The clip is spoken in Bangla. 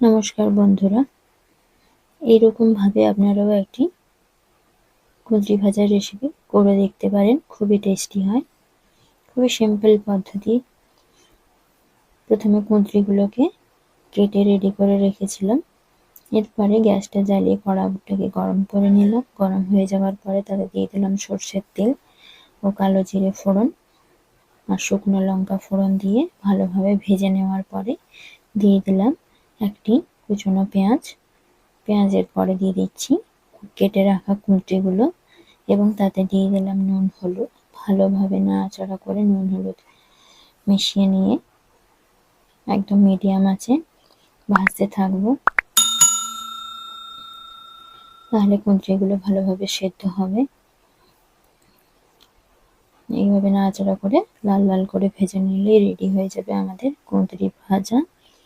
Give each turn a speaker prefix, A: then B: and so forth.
A: নমস্কার বন্ধুরা, এইরকম ভাবে আপনারাও একটি কুঁদরি ভাজার রেসিপি করে দেখতে পারেন। খুবই টেস্টি হয়, খুবই সিম্পল পদ্ধতি। প্রথমে কুঁদরিগুলোকে কেটে রেডি করে রেখেছিলাম। এরপরে গ্যাসটা জ্বালিয়ে কড়াটাকে গরম করে নিলাম। গরম হয়ে যাওয়ার পরে তাতে দিয়ে দিলাম সর্ষের তেল ও কালো জিরে ফোড়ন আর শুকনো লঙ্কা ফোড়ন দিয়ে ভালোভাবে ভেজে নেওয়ার পরে দিয়ে দিলাম একটি কুচনো পেঁয়াজ। পেঁয়াজের পরে দিয়ে দিচ্ছি কেটে রাখা কুঁদরিগুলো এবং তাতে দিয়ে দিলাম নুন হলুদ। ভালোভাবে নাড়াচাড়া করে নুন হলুদ মিশিয়ে নিয়ে একদম মিডিয়াম আঁচে ভাজতে থাকবো, তাহলে কুঁদরিগুলো ভালোভাবে সেদ্ধ হবে। এইভাবে নাড়াচাড়া করে লাল লাল করে ভেজে নিলেই রেডি হয়ে যাবে আমাদের কুঁদরি ভাজা।